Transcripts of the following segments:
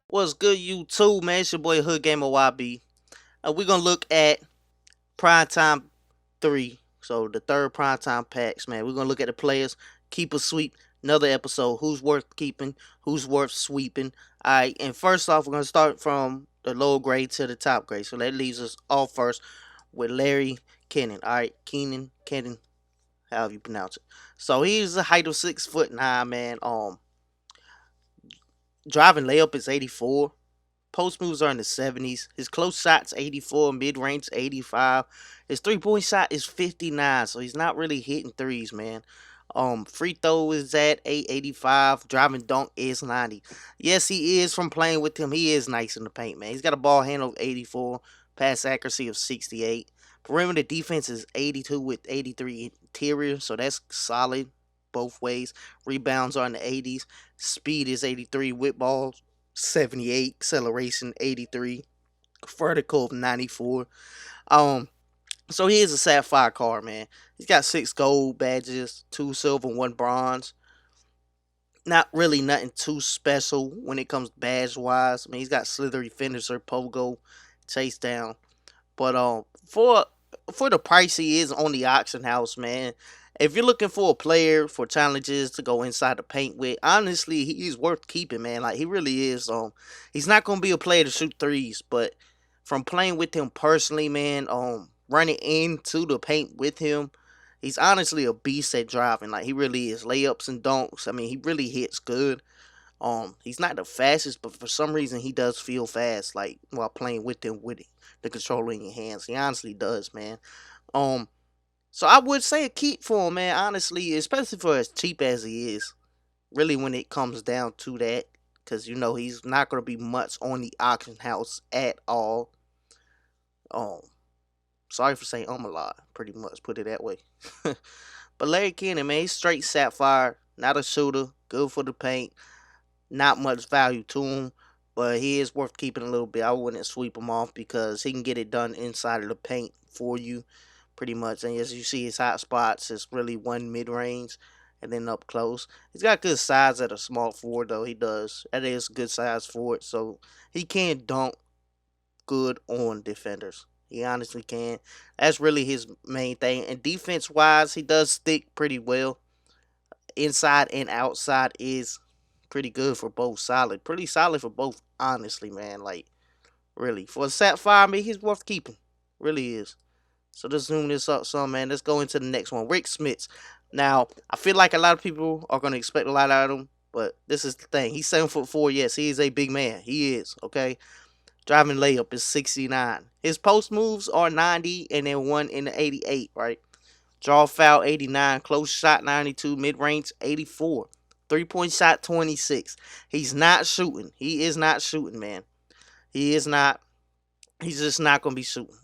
What's good, YouTube, man? It's your boy Hood Gamer YB. We're gonna look at Primetime 3. So the third Primetime packs, man. We're gonna look at the players, keep a sweep, another episode. Who's worth keeping, who's worth sweeping. Alright, and first off, we're gonna start from the low grade to the top grade. So that leaves us all first with Larry Kennan. Alright, Kennan, however you pronounce it. So he's a height of 6'9", man. Driving layup is 84. Post moves are in the 70s. His close shot's 84. Mid range 85. His 3-point shot is 59. So he's not really hitting threes, man. Free throw is at 885. Driving dunk is 90. Yes, he is from playing with him. He is nice in the paint, man. He's got a ball handle of 84. Pass accuracy of 68. Perimeter defense is 82 with 83 interior. So that's solid both ways. Rebounds are in the 80s. Speed is 83. Whip ball 78. Acceleration 83. Vertical of 94. So he is a sapphire card, man. He's got 6 gold badges, 2 silver, 1 bronze. Not really nothing too special when it comes badge wise. I mean, he's got slithery finisher, pogo, chase down. But for the price he is on the auction house, man. If you're looking for a player for challenges to go inside the paint with, honestly, he's worth keeping, man. Like, he really is. He's not gonna be a player to shoot threes, but from playing with him personally, man, running into the paint with him, he's honestly a beast at driving. Like, he really is. Layups and dunks. I mean, he really hits good. He's not the fastest, but for some reason he does feel fast, like while playing with him with the controller in your hands. He honestly does, man. Um, so I would say a keep for him, man. Honestly, especially for as cheap as he is. Really, when it comes down to that, because you know he's not gonna be much on the auction house at all. Um, Sorry for saying a lot. Pretty much, put it that way. But Larry Kennan, man, he's straight sapphire, not a shooter, good for the paint. Not much value to him, but he is worth keeping a little bit. I wouldn't sweep him off because he can get it done inside of the paint for you, pretty much. And as you see, his hot spots is really one mid range and then up close. He's got good size at a small forward, though. He does. That is good size forward, so he can dunk good on defenders. He honestly can. That's really his main thing. And defense wise, he does stick pretty well. Inside and outside is pretty good for both. Solid. Pretty solid for both, honestly, man. Like, really. For a Sapphire, I mean, he's worth keeping. Really is. So let's zoom this up some, man. Let's go into the next one. Rick Schmitz. Now, I feel like a lot of people are going to expect a lot out of him, but this is the thing. He's 7'4". Yes, he is a big man. He is, okay? Driving layup is 69. His post moves are 90 and then one in the 88, right? Draw foul 89. Close shot 92. Mid range 84. 3-point shot 26. He's not shooting. He is not shooting, man. He is not. He's just not going to be shooting.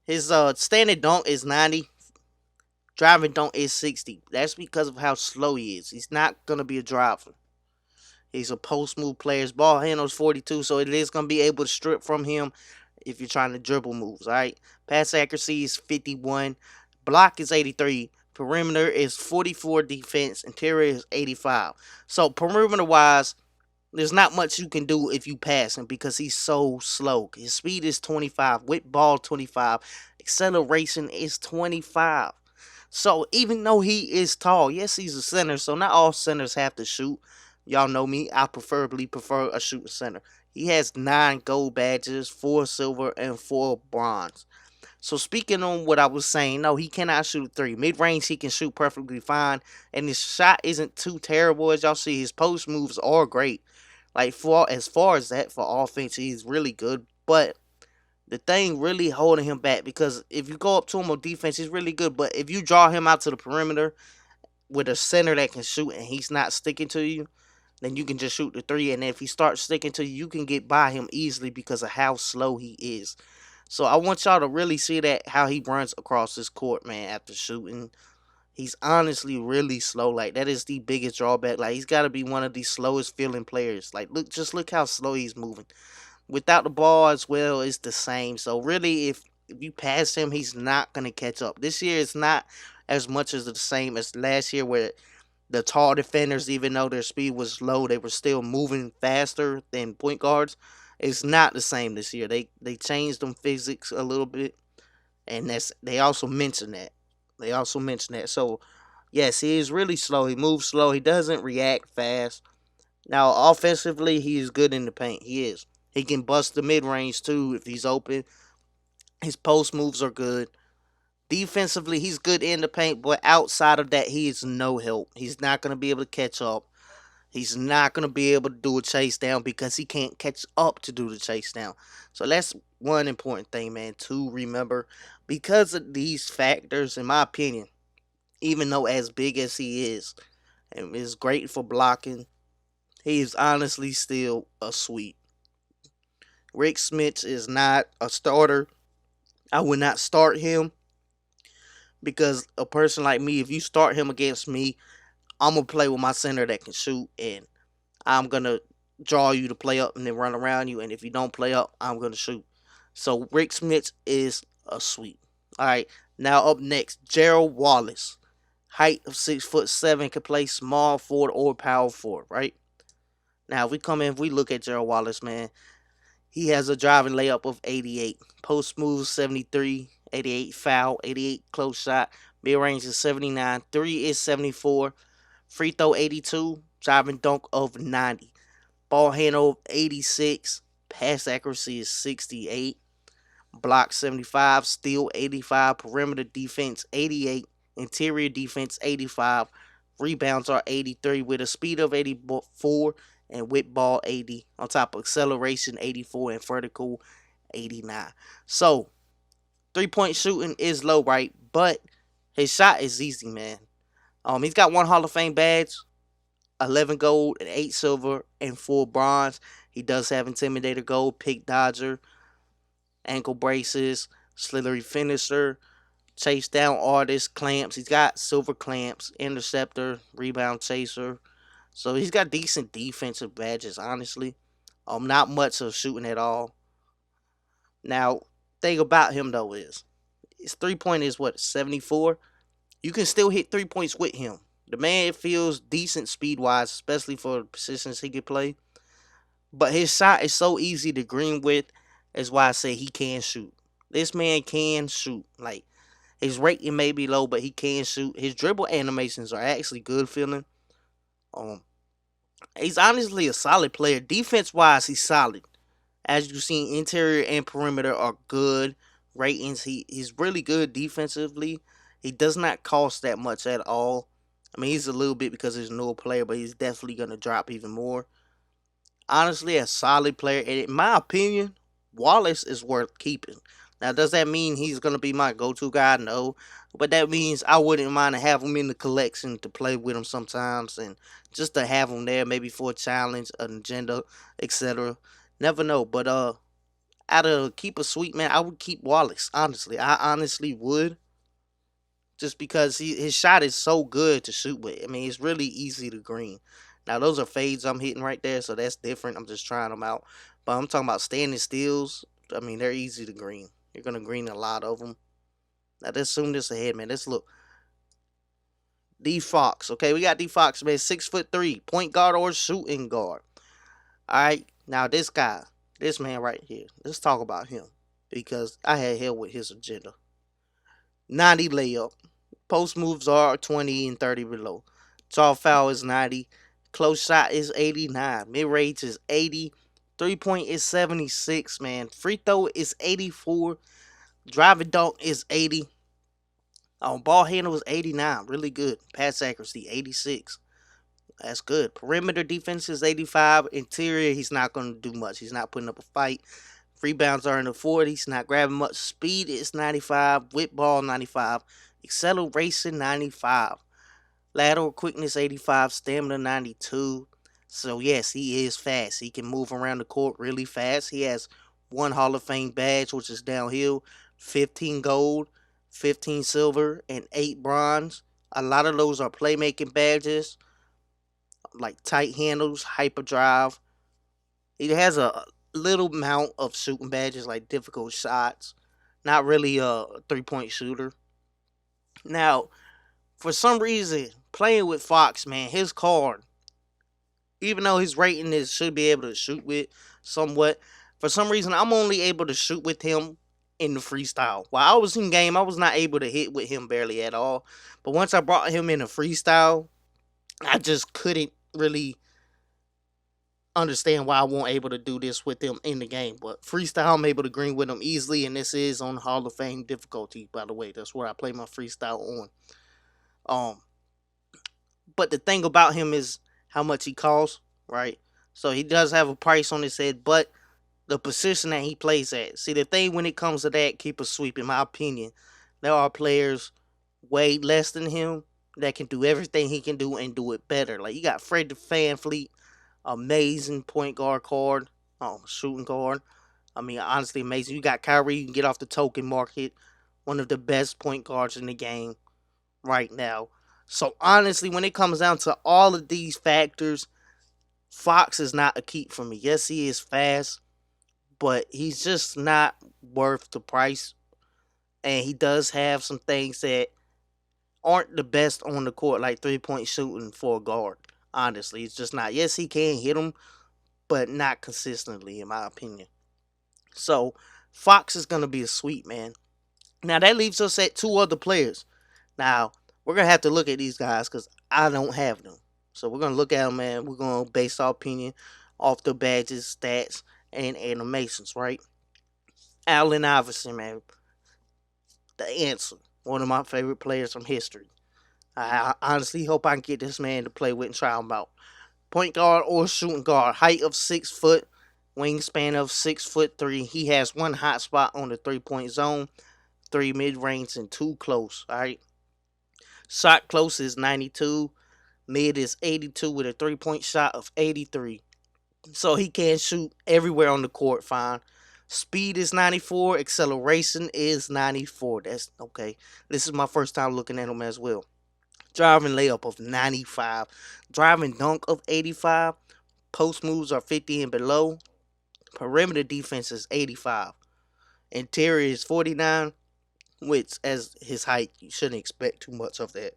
His standard dunk is 90. Driving dunk is 60. That's because of how slow he is. He's not going to be a driver. He's a post move player. His ball handle is 42, so it is going to be able to strip from him if you're trying to dribble moves, all right? Pass accuracy is 51. Block is 83. Perimeter is 44 defense. Interior is 85. So perimeter wise, there's not much you can do if you pass him because he's so slow. His speed is 25. Whip ball 25. Acceleration is 25. So even though he is tall, yes, he's a center. So not all centers have to shoot. Y'all know me. I preferably prefer a shooting center. He has 9 gold badges, 4 silver, and 4 bronze. So speaking on what I was saying, no, he cannot shoot 3. Mid-range, he can shoot perfectly fine. And his shot isn't too terrible. As y'all see, his post moves are great. Like, as far as that, for offense, he's really good. But the thing really holding him back, because if you go up to him on defense, he's really good. But if you draw him out to the perimeter with a center that can shoot and he's not sticking to you, then you can just shoot the 3. And if he starts sticking to you, you can get by him easily because of how slow he is. So I want y'all to really see that, how he runs across this court, man, after shooting. He's honestly really slow. Like, that is the biggest drawback. Like, he's got to be one of the slowest feeling players. Like, look how slow he's moving. Without the ball as well, it's the same. So really, if you pass him, he's not going to catch up. This year is not as much as the same as last year, where The tall defenders, even though their speed was low, they were still moving faster than point guards. It's not the same this year. They changed them physics a little bit, and that's they also mentioned that. They also mentioned that. So yes, he is really slow. He moves slow. He doesn't react fast. Now offensively, he is good in the paint. He is. He can bust the mid range too if he's open. His post moves are good. Defensively, he's good in the paint, but outside of that, he is no help. He's not going to be able to catch up. He's not going to be able to do a chase down because he can't catch up to do the chase down. So that's one important thing, man, to remember. Because of these factors, in my opinion, even though as big as he is and is great for blocking, he is honestly still a sweep. Rick Schmitz is not a starter. I would not start him because a person like me, if you start him against me, I'm gonna play with my center that can shoot, and I'm gonna draw you to play up and then run around you. And if you don't play up, I'm gonna shoot. So Rick Smith is a sweep. All right. Now up next, Gerald Wallace, height of 6'7", can play small forward or power forward. Right. Now if we come in, if we look at Gerald Wallace, man, he has a driving layup of 88, post move 73, 88 foul, 88 close shot, mid range is 79, three is 74. Free throw 82, driving dunk of 90. Ball handle 86, pass accuracy is 68. Block 75, steal 85, perimeter defense 88, interior defense 85. Rebounds are 83 with a speed of 84 and whip ball 80. On top of acceleration 84 and vertical 89. So, 3-point shooting is low, right? But his shot is easy, man. He's got one Hall of Fame badge, 11 gold and 8 silver and 4 bronze. He does have Intimidator Gold, Pick Dodger, ankle braces, slithery finisher, chase down artist, clamps. He's got silver clamps, interceptor, rebound chaser. So he's got decent defensive badges, honestly. Not much of shooting at all. Now, thing about him though is his 3-point is what, 74? You can still hit 3 points with him. The man feels decent speed wise, especially for the positions he can play. But his shot is so easy to green with, is why I say he can shoot. This man can shoot. Like, his rating may be low, but he can shoot. His dribble animations are actually good feeling. Um, he's honestly a solid player. Defense wise, he's solid. As you see, interior and perimeter are good ratings. He's really good defensively. He does not cost that much at all. I mean, he's a little bit because he's a newer player, but he's definitely going to drop even more. Honestly, a solid player. And in my opinion, Wallace is worth keeping. Now, does that mean he's going to be my go-to guy? No. But that means I wouldn't mind to have him in the collection to play with him sometimes and just to have him there maybe for a challenge, an agenda, etc. Never know. But out of keep a sweet, man, I would keep Wallace, honestly. I honestly would. Just because his shot is so good to shoot with. I mean, it's really easy to green. Now, those are fades I'm hitting right there, so that's different. I'm just trying them out. But I'm talking about standing stills. I mean, they're easy to green. You're going to green a lot of them. Now, let's zoom this ahead, man. Let's look. D Fox. Okay, we got D Fox, man. 6'3", point guard or shooting guard. All right, now this guy, this man right here. Let's talk about him because I had hell with his agenda. 90 layup. Post moves are 20 and 30 below. Tall foul is 90. Close shot is 89. Mid range is 80. 3-point is 76, man. Free throw is 84. Driving dunk is 80. Ball handle is 89. Really good. Pass accuracy 86. That's good. Perimeter defense is 85. Interior, he's not going to do much. He's not putting up a fight. Rebounds are in the 40s. Not grabbing much. Speed is 95. Whip ball 95. Acceleration 95. Lateral quickness 85. Stamina 92. So yes, he is fast. He can move around the court really fast. He has one Hall of Fame badge, which is downhill. 15 gold, 15 silver, and 8 bronze. A lot of those are playmaking badges, like tight handles, hyperdrive. He has a little amount of shooting badges, like difficult shots. Not really a 3-point shooter. Now, for some reason, playing with Fox, man, his card, even though his rating is should be able to shoot with somewhat, for some reason I'm only able to shoot with him in the freestyle. While I was in game, I was not able to hit with him barely at all. But once I brought him in a freestyle, I just couldn't really understand why I wasn't able to do this with him in the game. But freestyle, I'm able to green with him easily, and this is on Hall of Fame difficulty, by the way. That's where I play my freestyle on. Um, but the thing about him is how much he costs, right? So he does have a price on his head, but the position that he plays at. See, the thing when it comes to that, keep a sweep, in my opinion, there are players way less than him that can do everything he can do and do it better. Like, you got Fred the Fan Fleet, amazing point guard card, shooting guard. I mean, honestly, amazing. You got Kyrie, you can get off the token market, one of the best point guards in the game right now. So, honestly, when it comes down to all of these factors, Fox is not a keep for me. Yes, he is fast, but he's just not worth the price. And he does have some things that aren't the best on the court, like 3-point shooting for a guard. Honestly, it's just not. Yes, he can hit them, but not consistently, in my opinion. So, Fox is going to be a sweep, man. Now, that leaves us at two other players. Now, we're going to have to look at these guys because I don't have them. So, we're going to look at them, man. We're going to base our opinion off the badges, stats, and animations, right? Allen Iverson, man. The answer. One of my favorite players from history. I honestly hope I can get this man to play with and try him out. Point guard or shooting guard. Height of 6 foot. Wingspan of 6'3". He has one hot spot on the 3-point zone, 3 mid range, and 2 close. Alright. Shot close is 92. Mid is 82 with a 3-point shot of 83. So he can shoot everywhere on the court fine. Speed is 94. Acceleration is 94. That's okay. This is my first time looking at him as well. Driving layup of 95. Driving dunk of 85. Post moves are 50 and below. Perimeter defense is 85. Interior is 49, which, as his height, you shouldn't expect too much of that.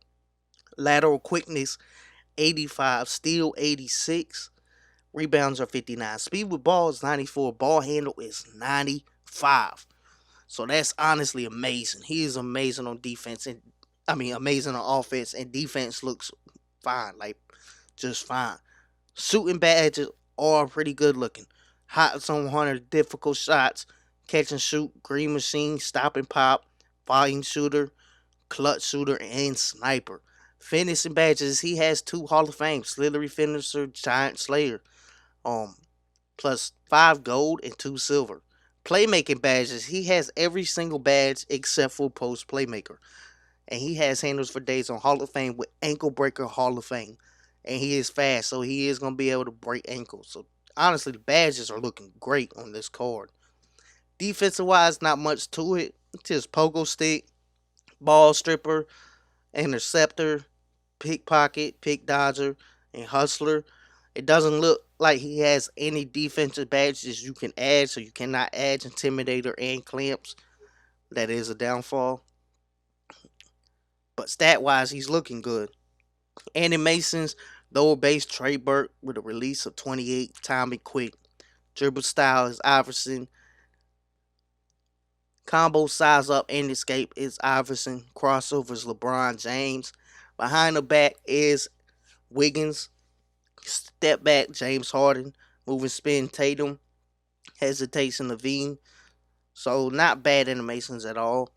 Lateral quickness, 85. Steal, 86. Rebounds are 59. Speed with ball is 94. Ball handle is 95. So that's honestly amazing. He is amazing on defense. And amazing on offense. And defense looks fine. Like, just fine. Shooting badges are pretty good looking. Hot zone 100, difficult shots, catch and shoot, green machine, stop and pop, volume shooter, clutch shooter, and sniper. Finishing badges, he has 2 Hall of Fame, slithery finisher, giant slayer. Plus 5 gold and 2 silver. Playmaking badges, he has every single badge except for post playmaker. And he has handles for days on Hall of Fame with ankle breaker Hall of Fame. And he is fast, so he is going to be able to break ankles. So honestly, the badges are looking great on this card. Defensive wise, not much to it. Just pogo stick, ball stripper, interceptor, pickpocket, pick dodger, and hustler. It doesn't look like he has any defensive badges you can add, so you cannot add intimidator and clamps. That is a downfall. But stat wise, he's looking good. Animations, lower base Trey Burke with a release of 28, timing quick. Dribble style is Iverson. Combo size up and escape is Iverson. Crossovers LeBron James. Behind the back is Wiggins. Step back James Harden. Moving spin Tatum. Hesitation Levine. So not bad animations at all.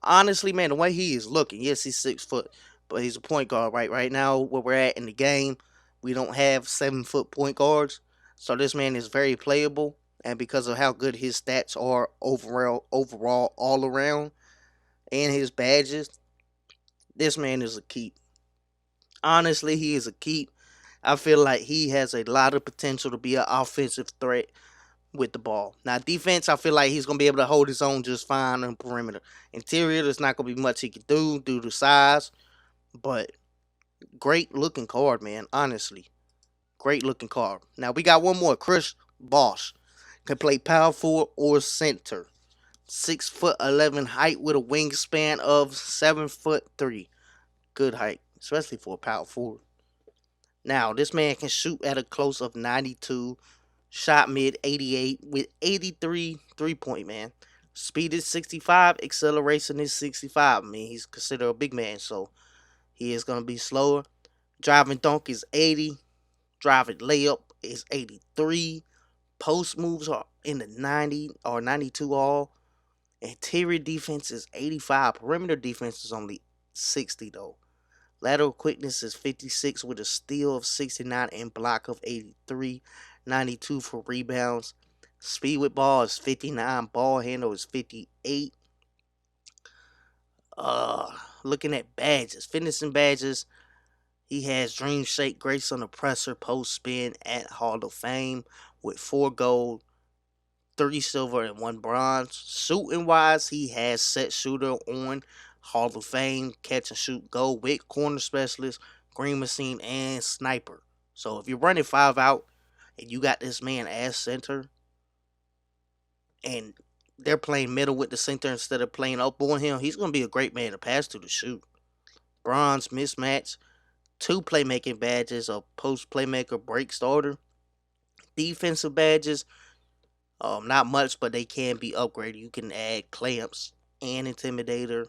Honestly, man, the way he is looking, yes, he's 6 foot, but he's a point guard, right? Right now, where we're at in the game, we don't have 7-foot point guards. So this man is very playable. And because of how good his stats are overall, all around, and his badges, this man is a keep. Honestly, he is a keep. I feel like he has a lot of potential to be an offensive threat with the ball. Now, defense, I feel like he's going to be able to hold his own just fine on perimeter. Interior, there's not going to be much he can do due to size, but great looking card, man. Honestly, great looking card. Now, we got one more. Chris Bosh can play power forward or center. 6'11" height with a wingspan of 7'3". Good height. especially for a power forward. Now, this man can shoot at a close of 92, shot mid 88 with 83 3-point, man. Speed is 65, acceleration is 65. I mean, he's considered a big man, so he is going to be slower. Driving dunk is 80. Driving layup is 83. Post moves are in the 90 or 92 all. Interior defense is 85. Perimeter defense is only 60, though. Lateral quickness is 56 with a steal of 69 and block of 83. 92 for rebounds. Speed with ball is 59. Ball handle is 58. Looking at badges. Finishing badges. He has Dream Shake, Grace on the Presser, Post Spin at Hall of Fame with 4 gold, 3 silver, and 1 bronze. Shooting wise, he has Set Shooter on Hall of Fame, Catch and Shoot Gold with Corner Specialist, Green Machine, and Sniper. So if you're running 5 out and you got this man as center and they're playing middle with the center instead of playing up on him, he's going to be a great man to pass to shoot. Bronze mismatch. 2 playmaking badges, a post playmaker, break starter. Defensive badges, not much, but they can be upgraded. You can add clamps and intimidator,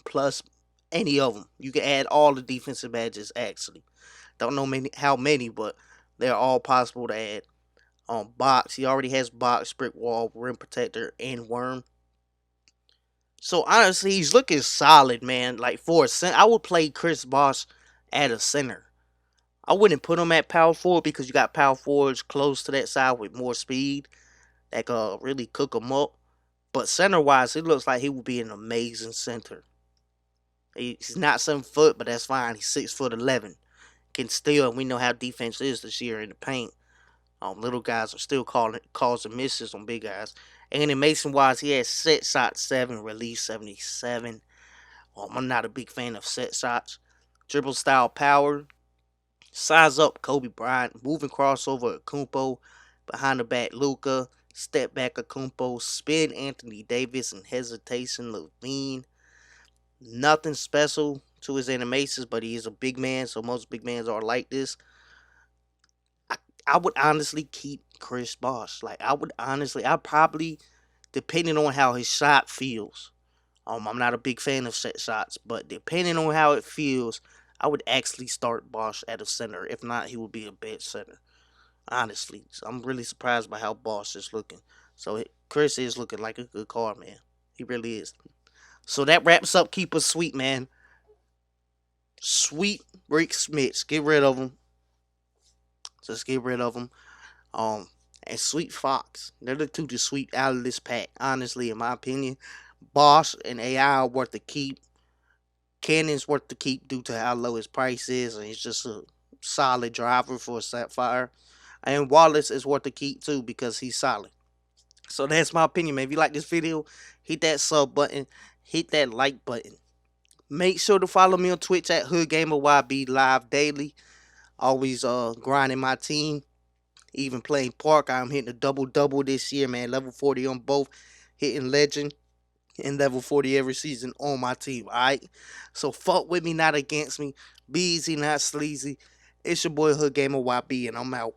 plus any of them. You can add all the defensive badges. Actually, don't know how many, but they're all possible to add. Box, he already has box, brick wall, rim protector, and worm. So honestly, he's looking solid, man. Like for a center, I would play Chris Bosh at a center. I wouldn't put him at power forward because you got power forwards close to that side with more speed that could really cook him up. But center wise, it looks like he would be an amazing center. He's not 7 foot, but that's fine. He's 6'11". Can still, and we know how defense is this year in the paint. Little guys are still causing misses on big guys. Animation wise, he has set shot 7, release 77. I'm not a big fan of set shots. Dribble style power. Size up Kobe Bryant. Moving crossover Kumpo. Behind the back Luka. Step back Kumpo. Spin Anthony Davis and hesitation Levine. Nothing special to his animations, but he is a big man, so most big men are like this. I would honestly keep Chris Bosh. I'd probably, depending on how his shot feels. I'm not a big fan of set shots, but depending on how it feels, I would actually start Bosh at a center. If not, he would be a bench center. Honestly, so I'm really surprised by how Bosh is looking. So Chris is looking like a good card, man. He really is. So that wraps up Keeper Sweet, man. Sweet Rick Schmitz. Get rid of him. Just get rid of him. And Sweet Fox. They're the two to sweep out of this pack. Honestly, in my opinion, Bosh and AI are worth the keep. Cannon's worth the keep due to how low his price is, and he's just a solid driver for a Sapphire. And Wallace is worth the keep too because he's solid. So that's my opinion, man. If you like this video, hit that sub button, hit that like button. Make sure to follow me on Twitch at HoodGamerYB live daily. Always grinding my team. Even playing Park. I'm hitting a double-double this year, man. Level 40 on both. Hitting Legend and level 40 every season on my team, alright? So fuck with me, not against me. Be easy, not sleazy. It's your boy HoodGamerYB, and I'm out.